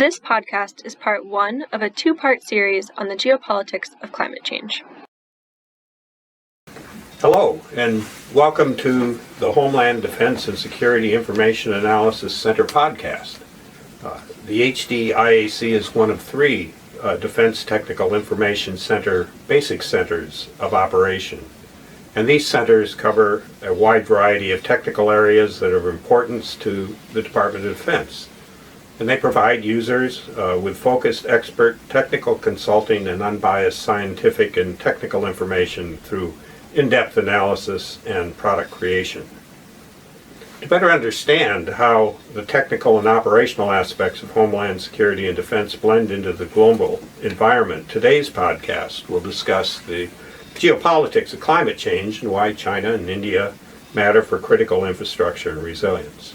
This podcast is part one of a two-part series on the geopolitics of climate change. Hello, and welcome to the Homeland Defense and Security Information Analysis Center podcast. The HDIAC is one of three Defense Technical Information Center basic centers of operation. And these centers cover a wide variety of technical areas that are of importance to the Department of Defense. And they provide users with focused expert technical consulting and unbiased scientific and technical information through in-depth analysis and product creation. To better understand how the technical and operational aspects of Homeland Security and Defense blend into the global environment, today's podcast will discuss the geopolitics of climate change and why China and India matter for critical infrastructure and resilience.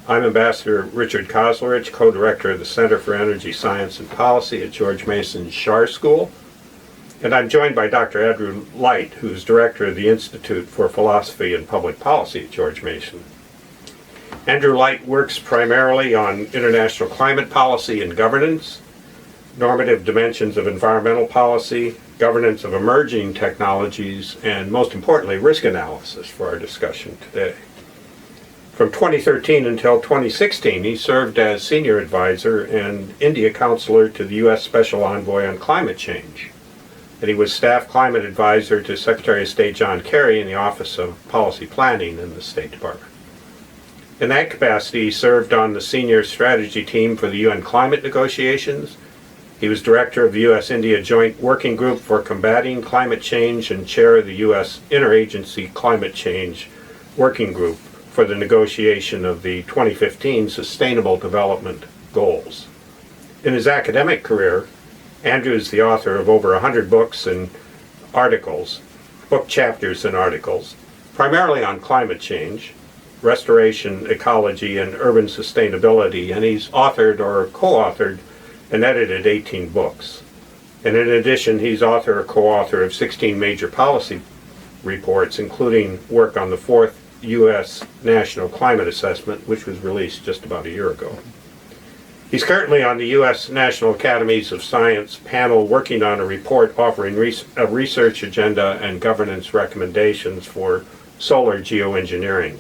I'm Ambassador Rich Kauzlarich, co-director of the Center for Energy Science and Policy at George Mason's Schar School, and I'm joined by Dr. Andrew Light, who is director of the Institute for Philosophy and Public Policy at George Mason. Andrew Light works primarily on international climate policy and governance, normative dimensions of environmental policy, governance of emerging technologies, and most importantly, risk analysis for our discussion today. From 2013 until 2016, he served as senior advisor and India counselor to the U.S. Special Envoy on Climate Change. And he was staff climate advisor to Secretary of State John Kerry in the Office of Policy Planning in the State Department. In that capacity, he served on the senior strategy team for the UN climate negotiations. He was director of the U.S.-India Joint Working Group for Combating Climate Change and chair of the U.S. Interagency Climate Change Working Group for the negotiation of the 2015 Sustainable Development Goals. In his academic career, Andrew is the author of over 100 books and articles, book chapters and articles, primarily on climate change, restoration, ecology, and urban sustainability, and he's authored or co-authored and edited 18 books. And in addition, he's author or co-author of 16 major policy reports, including work on the fourth U.S. National Climate Assessment, which was released just about a year ago. He's currently on the U.S. National Academies of Science panel working on a report offering a research agenda and governance recommendations for solar geoengineering.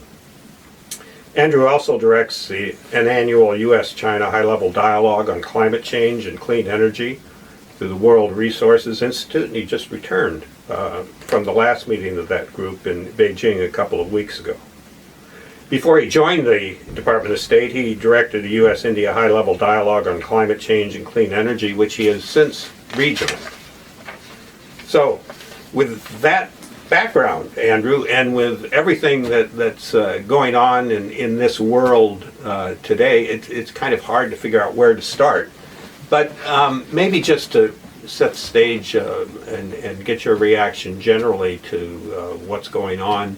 Andrew also directs an annual U.S.-China high-level dialogue on climate change and clean energy through the World Resources Institute, and he just returned from the last meeting of that group in Beijing a couple of weeks ago. Before he joined the Department of State, he directed a U.S.-India high-level dialogue on climate change and clean energy, which he has since rejoined. So, with that background, Andrew, and with everything that's going on in this world today, it's kind of hard to figure out where to start. But maybe just to set the stage and get your reaction generally to what's going on.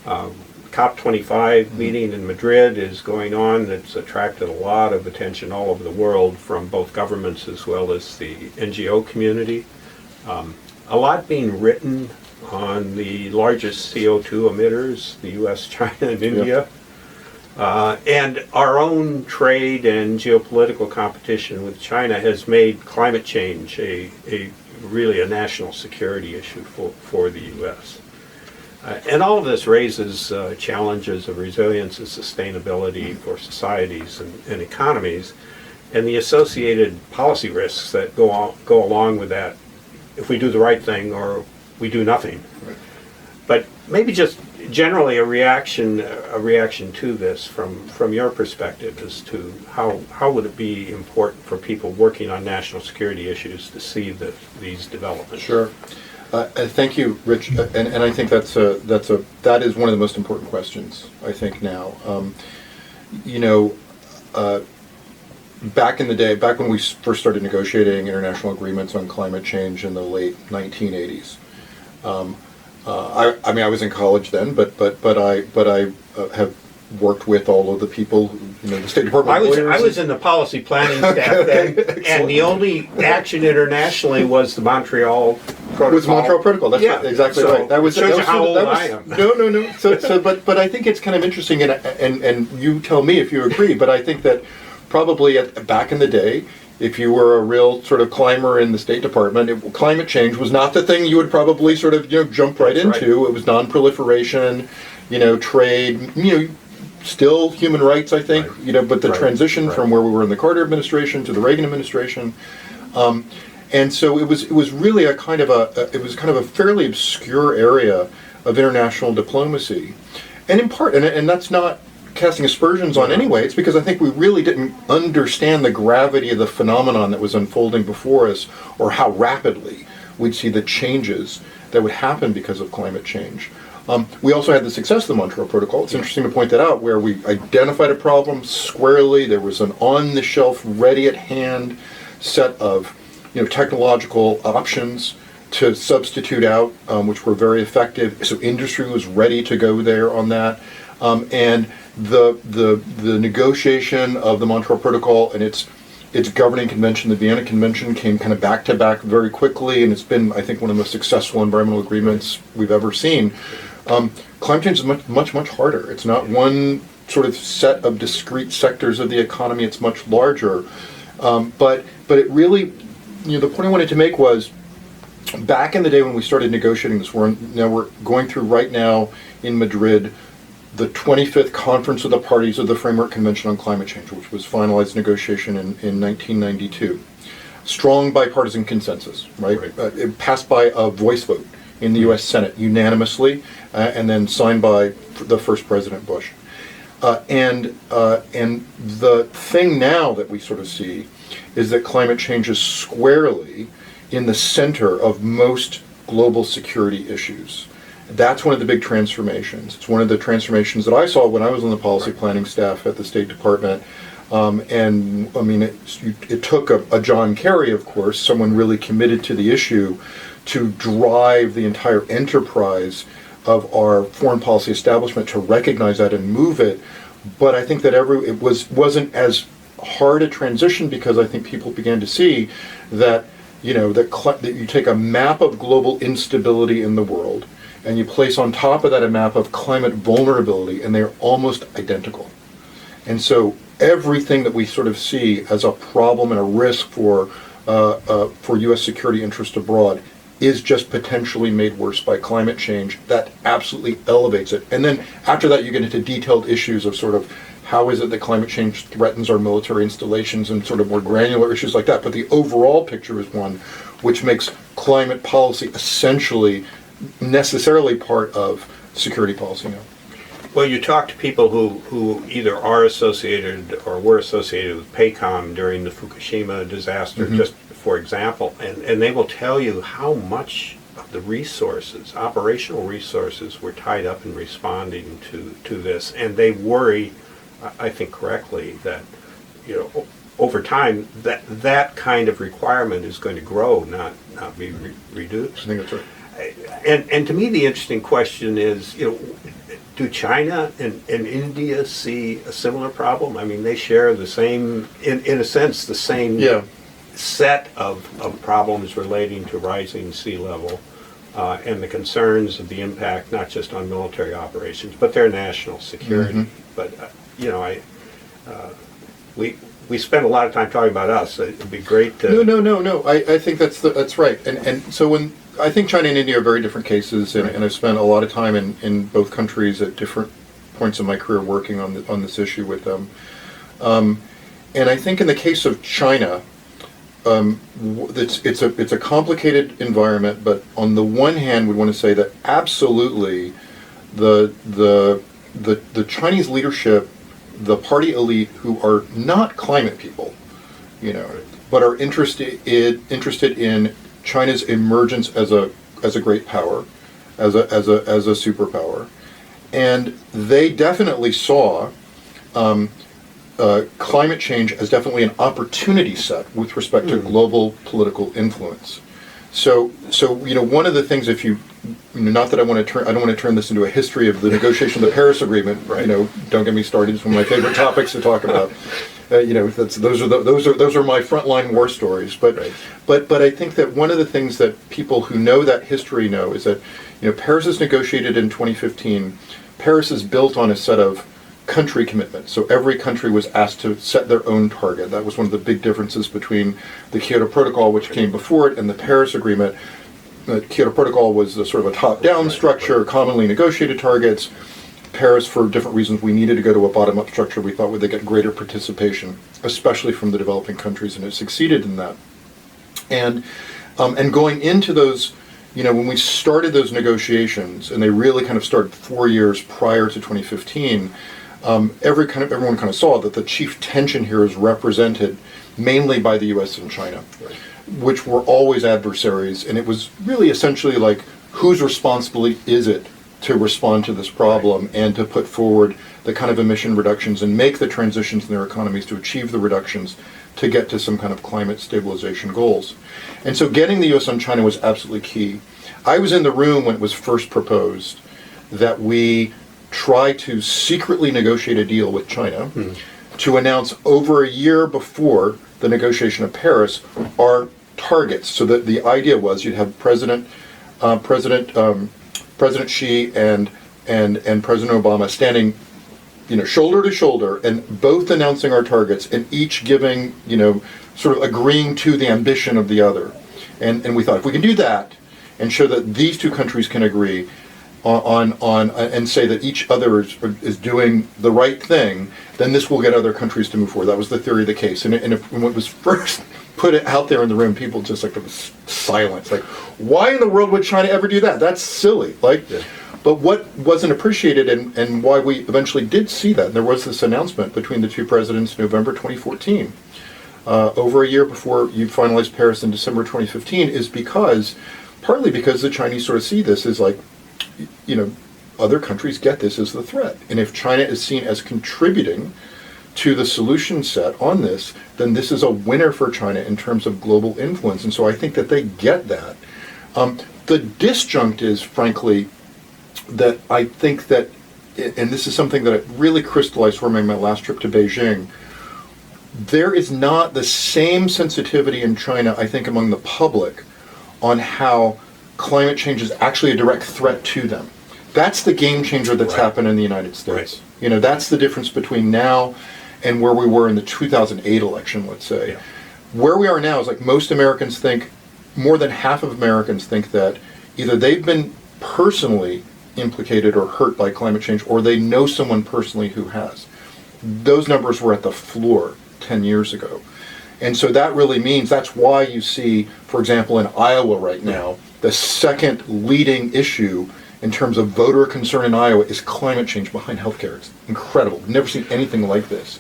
COP25 meeting in Madrid is going on. It's attracted a lot of attention all over the world from both governments as well as the NGO community. A lot being written on the largest CO2 emitters, the US, China, and India. And our own trade and geopolitical competition with China has made climate change really a national security issue for the U.S. And all of this raises challenges of resilience and sustainability for societies and economies, and the associated policy risks that go along with that if we do the right thing or we do nothing. Right. But maybe just generally a reaction to this from your perspective as to how would it be important for people working on national security issues to see these developments? Sure. Thank you, Rich. And I think that is one of the most important questions, I think, now. Back in the day, back when we first started negotiating international agreements on climate change in the late 1980s, I was in college then, but I have worked with all of the people, the State Department I was in the policy planning staff then, and the only action internationally was the Montreal Protocol. It was the Montreal Protocol. That's right, exactly right. That shows you how old I am. No. But I think it's kind of interesting, and you tell me if you agree. But I think that probably back in the day, if you were a real sort of climber in the State Department, climate change was not the thing you would probably sort of jump right into. It was non-proliferation, trade, still human rights, I think, but the transition from where we were in the Carter administration to the Reagan administration, and so it was really a kind of a fairly obscure area of international diplomacy, and in part, and that's not casting aspersions on anyway, it's because I think we really didn't understand the gravity of the phenomenon that was unfolding before us, or how rapidly we'd see the changes that would happen because of climate change. We also had the success of the Montreal Protocol. It's interesting to point that out, where we identified a problem squarely. There was an on-the-shelf, ready-at-hand set of technological options to substitute out, which were very effective. So industry was ready to go there on that. And the negotiation of the Montreal Protocol and its governing convention, the Vienna Convention, came kind of back to back very quickly, and it's been, I think, one of the most successful environmental agreements we've ever seen. Climate change is much harder. It's not one sort of set of discrete sectors of the economy. It's much larger. But it really, the point I wanted to make was, back in the day when we started negotiating this, we're going through right now in Madrid the 25th Conference of the Parties of the Framework Convention on Climate Change, which was finalized negotiation in 1992. Strong bipartisan consensus, right? It passed by a voice vote in the U.S. Senate unanimously, and then signed by the first President Bush. And the thing now that we sort of see is that climate change is squarely in the center of most global security issues. That's one of the big transformations. It's one of the transformations that I saw when I was on the policy planning staff at the State Department. And I mean, it took a John Kerry, of course, someone really committed to the issue, to drive the entire enterprise of our foreign policy establishment to recognize that and move it. But I think that it wasn't as hard a transition, because I think people began to see that that you take a map of global instability in the world, and you place on top of that a map of climate vulnerability, and they're almost identical. And so everything that we sort of see as a problem and a risk for U.S. security interest abroad is just potentially made worse by climate change. That absolutely elevates it. And then after that, you get into detailed issues of sort of how is it that climate change threatens our military installations, and sort of more granular issues like that. But the overall picture is one which makes climate policy essentially necessarily part of security policy now. Well, you talk to people who either are associated or were associated with PACOM during the Fukushima disaster, just for example, and they will tell you how much of the resources, operational resources, were tied up in responding to this, and they worry, I think correctly, that over time that kind of requirement is going to grow, not be reduced. I think that's right. And to me, the interesting question is, do China and India see a similar problem? I mean, they share the same, in a sense, the same set of problems relating to rising sea level and the concerns of the impact, not just on military operations, but their national security. But, we spend a lot of time talking about us. It'd be great to... No. I think that's right. And so when I think China and India are very different cases, and I've spent a lot of time in both countries at different points in my career working on this issue with them. And I think in the case of China, it's a complicated environment. But on the one hand, we want to say that absolutely the Chinese leadership, the party elite, who are not climate people, but are interested in China's emergence as a great power, as a superpower, and they definitely saw climate change as definitely an opportunity set with respect to global political influence. So one of the things, if you, not that I don't want to turn this into a history of the negotiation of the Paris Agreement. Don't get me started. It's one of my favorite topics to talk about. Those are my frontline war stories. But I think that one of the things that people who know that history know is that Paris is negotiated in 2015. Paris is built on a set of country commitment. So every country was asked to set their own target. That was one of the big differences between the Kyoto Protocol, which came before it, and the Paris Agreement. The Kyoto Protocol was a sort of a top-down structure, commonly negotiated targets. Paris, for different reasons, we needed to go to a bottom-up structure. We thought would they get greater participation, especially from the developing countries, and it succeeded in that. And going into those, when we started those negotiations, and they really kind of started 4 years prior to 2015, everyone kind of saw that the chief tension here is represented mainly by the U.S. and China, right, which were always adversaries, and it was really essentially like, whose responsibility is it to respond to this problem, right, and to put forward the kind of emission reductions and make the transitions in their economies to achieve the reductions to get to some kind of climate stabilization goals. And so getting the U.S. and China was absolutely key. I was in the room when it was first proposed that we try to secretly negotiate a deal with China to announce over a year before the negotiation of Paris our targets. So that the idea was you'd have President Xi and President Obama standing, shoulder to shoulder, and both announcing our targets, and each giving, sort of agreeing to the ambition of the other. And we thought, if we can do that and show that these two countries can agree on and say that each other is doing the right thing, then this will get other countries to move forward. That was the theory of the case. And when it was first put it out there in the room, people just it was silence. Like, why in the world would China ever do that? That's silly. Yeah. But what wasn't appreciated, and why we eventually did see that, and there was this announcement between the two presidents in November 2014, over a year before you finalized Paris in December 2015, is partly because the Chinese sort of see this as like, other countries get this as the threat. And if China is seen as contributing to the solution set on this, then this is a winner for China in terms of global influence. And so I think that they get that. The disjunct is, frankly, that I think that, and this is something that really crystallized for me in my last trip to Beijing, there is not the same sensitivity in China, I think, among the public on how climate change is actually a direct threat to them. That's the game changer that's happened in the United States. Right. That's the difference between now and where we were in the 2008 election, let's say. Yeah. Where we are now is like most Americans think, more than half of Americans think that either they've been personally implicated or hurt by climate change, or they know someone personally who has. Those numbers were at the floor 10 years ago. And so that really means, that's why you see, for example, in Iowa right now, the second leading issue in terms of voter concern in Iowa is climate change behind healthcare. It's incredible. Never seen anything like this.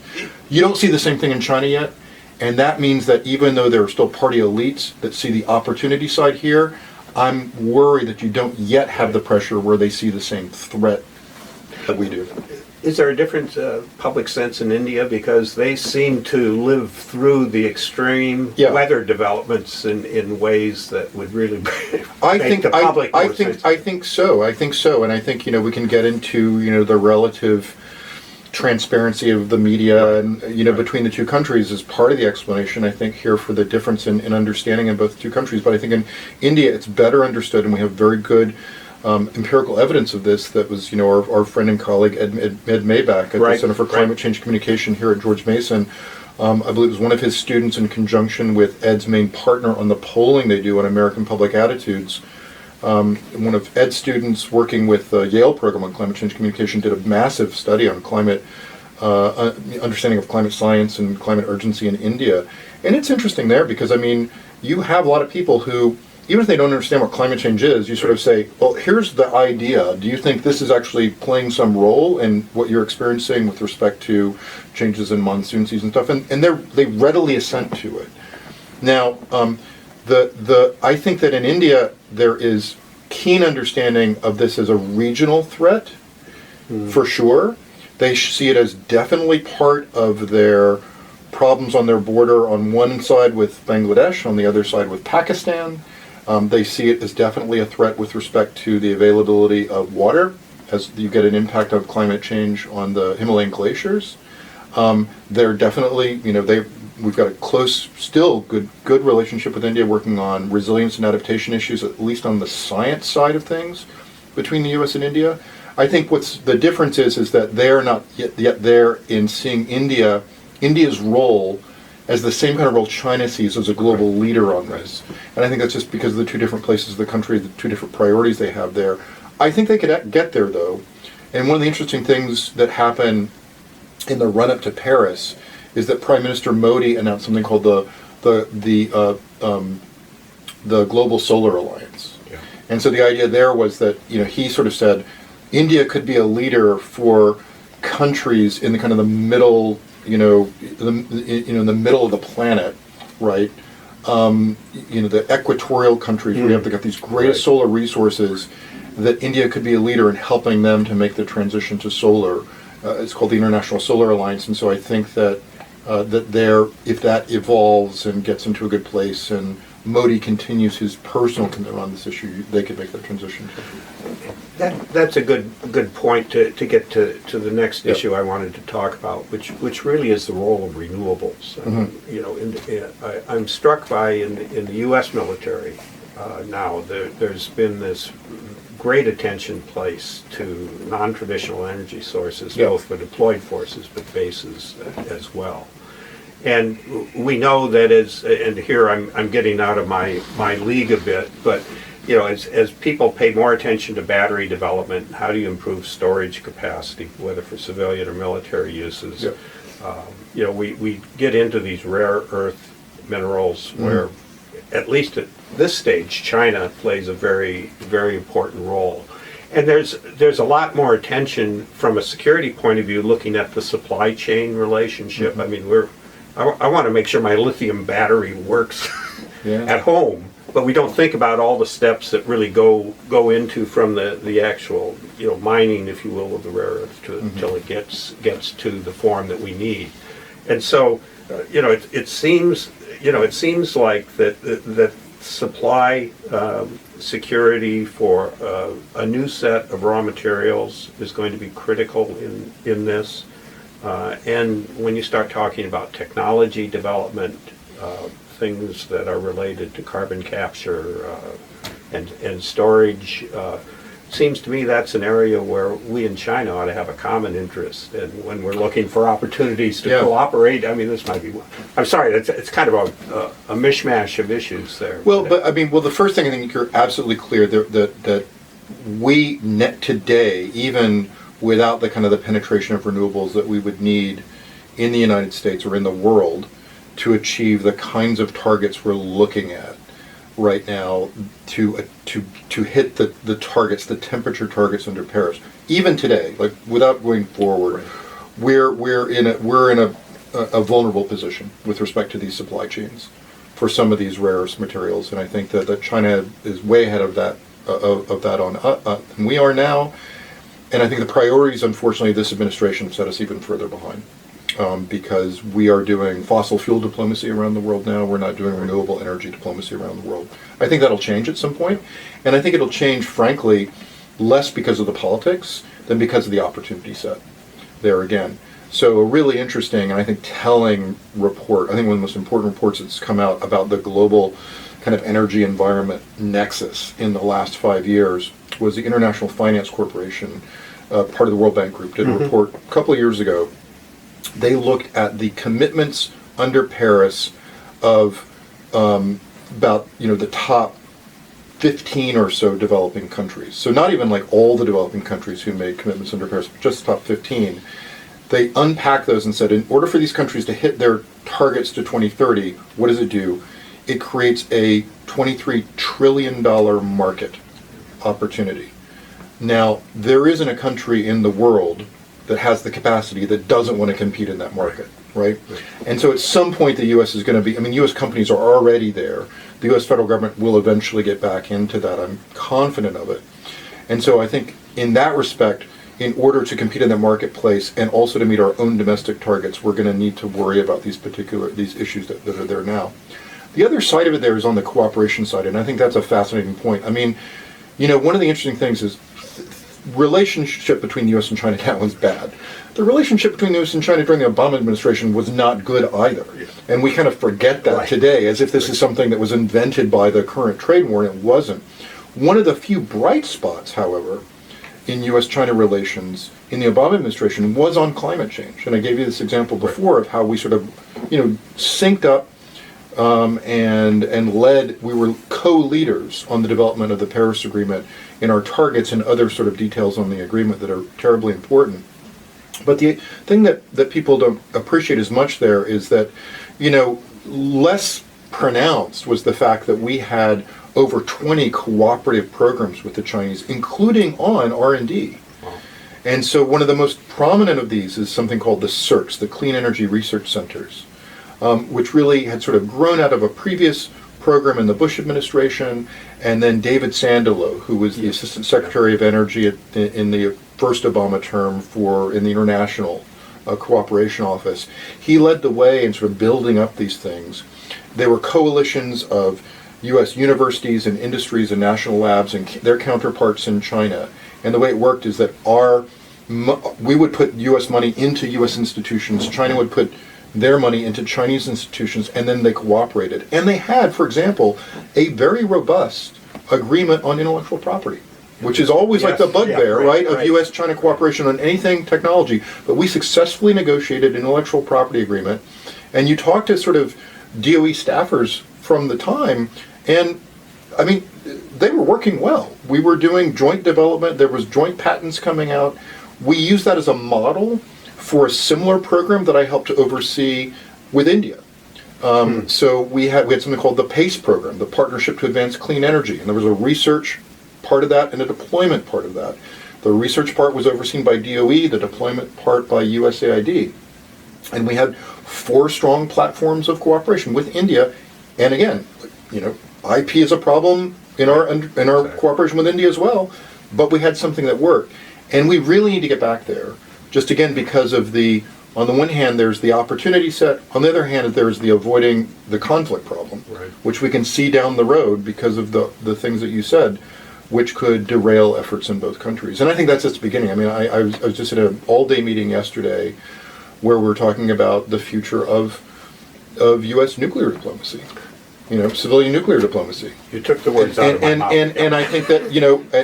You don't see the same thing in China yet, and that means that even though there are still party elites that see the opportunity side here, I'm worried that you don't yet have the pressure where they see the same threat that we do. Is there a different public sense in India, because they seem to live through the extreme weather developments in ways that would really make the public more sensitive? I think so, and I think we can get into the relative transparency of the media and between the two countries is part of the explanation, I think, here for the difference in understanding in both two countries. But I think in India it's better understood, and we have very good empirical evidence of this. That was, our friend and colleague Ed Maybach at the Center for Climate Change Communication here at George Mason. I believe it was one of his students, in conjunction with Ed's main partner on the polling they do on American public attitudes. One of Ed's students working with the Yale program on climate change communication did a massive study on climate, understanding of climate science and climate urgency in India. And it's interesting there because, you have a lot of people who, even if they don't understand what climate change is, you sort of say, well, here's the idea. Do you think this is actually playing some role in what you're experiencing with respect to changes in monsoon season stuff? And they readily assent to it. Now, I think that in India there is keen understanding of this as a regional threat, for sure. They see it as definitely part of their problems on their border, on one side with Bangladesh, on the other side with Pakistan. They see it as definitely a threat with respect to the availability of water, as you get an impact of climate change on the Himalayan glaciers. They're definitely, we've got a close, still good relationship with India, working on resilience and adaptation issues, at least on the science side of things, between the U.S. and India. I think what's the difference is that they're not yet there in seeing India's role as the same kind of role China sees as a global leader on this. And I think that's just because of the two different places of the country, the two different priorities they have there. I think they could get there, though. And one of the interesting things that happened in the run-up to Paris is that Prime Minister Modi announced something called the Global Solar Alliance. Yeah. And so the idea there was that, he sort of said India could be a leader for countries in the kind of the middle, in the middle of the planet, right? The equatorial countries where they've got these greatest solar resources, that India could be a leader in helping them to make the transition to solar. It's called the International Solar Alliance, and so I think that if that evolves and gets into a good place, and Modi continues his personal commitment on this issue, they could make that transition. That's a good point to get to the next issue I wanted to talk about, which really is the role of renewables. I'm struck by in the U.S. military now there's been this great attention placed to non-traditional energy sources, both for deployed forces but bases as well. And we know that and here I'm getting out of my league a bit, but as people pay more attention to battery development, how do you improve storage capacity, whether for civilian or military uses? We get into these rare earth minerals where, at least at this stage, China plays a very, very important role. And there's a lot more attention from a security point of view looking at the supply chain relationship. I mean, I want to make sure my lithium battery works at home, but we don't think about all the steps that really go into from the actual mining, if you will, of the rare earth until it gets to the form that we need. And so it seems like that supply security for a new set of raw materials is going to be critical in this. And when you start talking about technology development, things that are related to carbon capture and storage, seems to me that's an area where we in China ought to have a common interest. And when we're looking for opportunities to cooperate, I mean, this might be one. I'm sorry, it's kind of a mishmash of issues there. Well, the first thing I think you're absolutely clear that we today, even without the kind of the penetration of renewables that we would need in the United States or in the world to achieve the kinds of targets we're looking at right now to hit the targets, the temperature targets under Paris. Even today, like without going forward, we're in a vulnerable position with respect to these supply chains for some of these rare earth materials, and I think that China is way ahead of that than we are now. And I think the priorities, unfortunately, of this administration have set us even further behind, because we are doing fossil fuel diplomacy around the world now. We're not doing renewable energy diplomacy around the world. I think that'll change at some point, and I think it'll change, frankly, less because of the politics than because of the opportunity set there again. So a really interesting and I think telling report, I think one of the most important reports that's come out about the global kind of energy environment nexus in the last 5 years was the International Finance Corporation, part of the World Bank Group, did a report a couple of years ago. They looked at the commitments under Paris of about the top 15 or so developing countries. So not even like all the developing countries who made commitments under Paris, but just the top 15. They unpacked those and said, in order for these countries to hit their targets to 2030, what does it do? It creates a $23 trillion market opportunity. Now, there isn't a country in the world that has the capacity that doesn't want to compete in that market, right? And so at some point the U.S. is going to be, U.S. companies are already there. The U.S. federal government will eventually get back into that. I'm confident of it. And so I think in that respect, in order to compete in that marketplace and also to meet our own domestic targets, we're going to need to worry about these issues that are there now. The other side of it there is on the cooperation side, and I think that's a fascinating point. One of the interesting things is relationship between the U.S. and China now is bad. The relationship between the U.S. and China during the Obama administration was not good either. And we kind of forget that today as if this is something that was invented by the current trade war, and it wasn't. One of the few bright spots, however, in U.S.-China relations in the Obama administration was on climate change. And I gave you this example before of how we sort of, synced up and led. We were co-leaders on the development of the Paris Agreement in our targets and other sort of details on the agreement that are terribly important. But the thing that people don't appreciate as much there is that, less pronounced was the fact that we had over 20 cooperative programs with the Chinese, including on R&D. Wow. And so one of the most prominent of these is something called the CERCs, the Clean Energy Research Centers, which really had sort of grown out of a previous program in the Bush administration, and then David Sandilow, who was the Assistant Secretary of Energy in the first Obama term in the International Cooperation Office. He led the way in sort of building up these things. They were coalitions of U.S. universities and industries and national labs and their counterparts in China. And the way it worked is that we would put U.S. money into U.S. institutions, China would put their money into Chinese institutions, and then they cooperated. And they had, for example, a very robust agreement on intellectual property, which is always like the bugbear, right, of U.S.-China cooperation on anything technology. But we successfully negotiated an intellectual property agreement. And you talk to sort of DOE staffers from the time, and I mean, they were working well. We were doing joint development. There was joint patents coming out. We used that as a model for a similar program that I helped to oversee with India. So we had something called the PACE program, the Partnership to Advance Clean Energy, and there was a research part of that and a deployment part of that. The research part was overseen by DOE, the deployment part by USAID. And we had 4 strong platforms of cooperation with India. And again, IP is a problem in our cooperation with India as well, but we had something that worked. And we really need to get back there, just again because of on the one hand, there's the opportunity set. On the other hand, there's the avoiding the conflict problem, which we can see down the road because of the things that you said, which could derail efforts in both countries. And I think that's just the beginning. I mean, I was just at an all-day meeting yesterday where we're talking about the future of U.S. nuclear diplomacy, civilian nuclear diplomacy. You took the words out of my mouth. And I think that,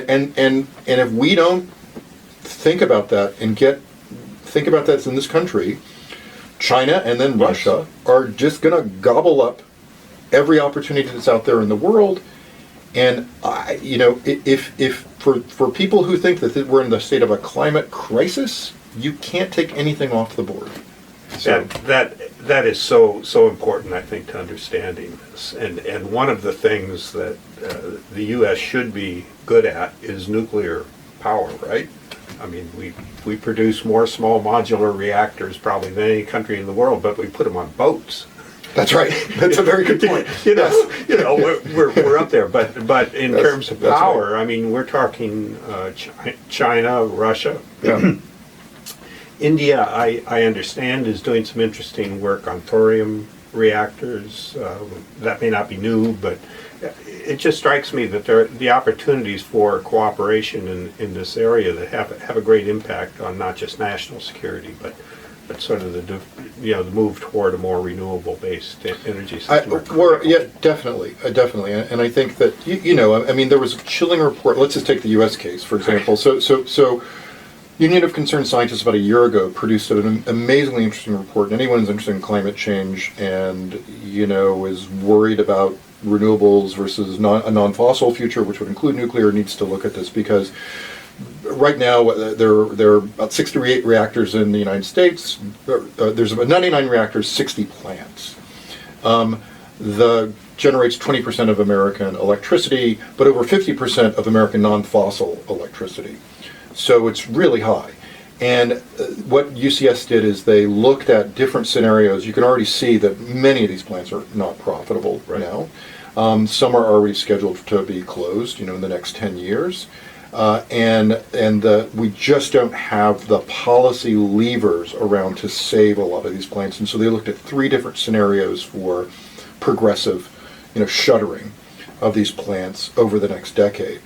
and if we don't think about that and think about that in this country, China and then Russia are just going to gobble up every opportunity that's out there in the world. And if for people who think that we're in the state of a climate crisis, you can't take anything off the board. So that is so important, I think, to understanding this. And one of the things that the U.S. should be good at is nuclear power, right? I mean, we produce more small modular reactors probably than any country in the world, but we put them on boats. That's right. That's a very good point. We're up there, but in terms of power, right. I mean, we're talking China, Russia. Yeah. India, I understand, is doing some interesting work on thorium reactors. That may not be new, but it just strikes me that the opportunities for cooperation in this area that have a great impact on not just national security, but sort of the move toward a more renewable-based energy system. Definitely, and I think that I mean, there was a chilling report. Let's just take the U.S. case, for example. So. Union of Concerned Scientists about a year ago produced an amazingly interesting report. And anyone who's interested in climate change and is worried about renewables versus a non-fossil future, which would include nuclear, needs to look at this because right now there are about 68 reactors in the United States. There's about 99 reactors, 60 plants. Generates 20% of American electricity, but over 50% of American non-fossil electricity. So it's really high. And what UCS did is they looked at different scenarios. You can already see that many of these plants are not profitable now. Some are already scheduled to be closed, in the next 10 years. We just don't have the policy levers around to save a lot of these plants. And so they looked at 3 different scenarios for progressive, shuttering of these plants over the next decade.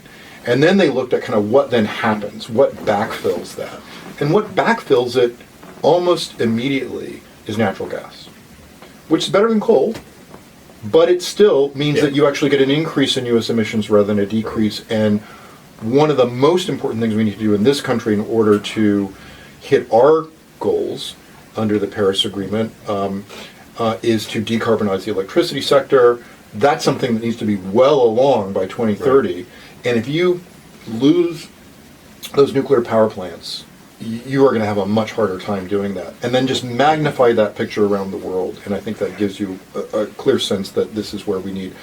And then they looked at kind of what then happens, what backfills that. And what backfills it almost immediately is natural gas, which is better than coal, but it still means that you actually get an increase in U.S. emissions rather than a decrease. And one of the most important things we need to do in this country in order to hit our goals under the Paris Agreement is to decarbonize the electricity sector. That's something that needs to be well along by 2030. Right. And if you lose those nuclear power plants, you are going to have a much harder time doing that. And then just magnify that picture around the world. And I think that gives you a clear sense that this is where we need,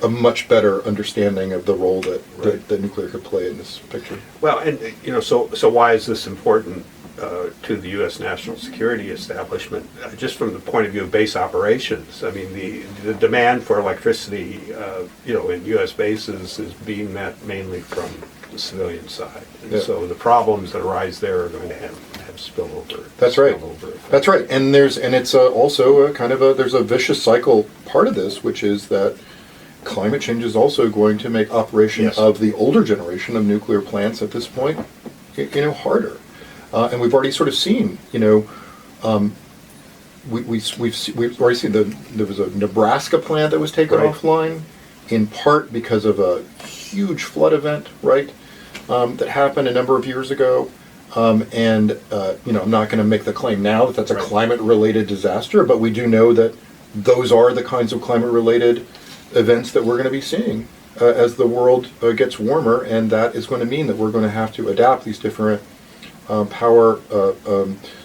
a much better understanding of the role that nuclear could play in this picture. Well, and so why is this important to the U.S. national security establishment? Just from the point of view of base operations, I mean, the demand for electricity, in U.S. bases is being met mainly from the civilian side, and so the problems that arise there are going to have spillover. That's right. That's right. And it's also a kind of there's a vicious cycle part of this, which is that climate change is also going to make operation of the older generation of nuclear plants at this point, harder. And we've already sort of seen, we've already seen there was a Nebraska plant that was taken offline, in part because of a huge flood event, right, that happened a number of years ago. I'm not going to make the claim now that that's a climate-related disaster, but we do know that those are the kinds of climate-related events that we're going to be seeing as the world gets warmer, and that is going to mean that we're going to have to adapt these different power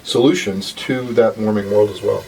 solutions to that warming world as well.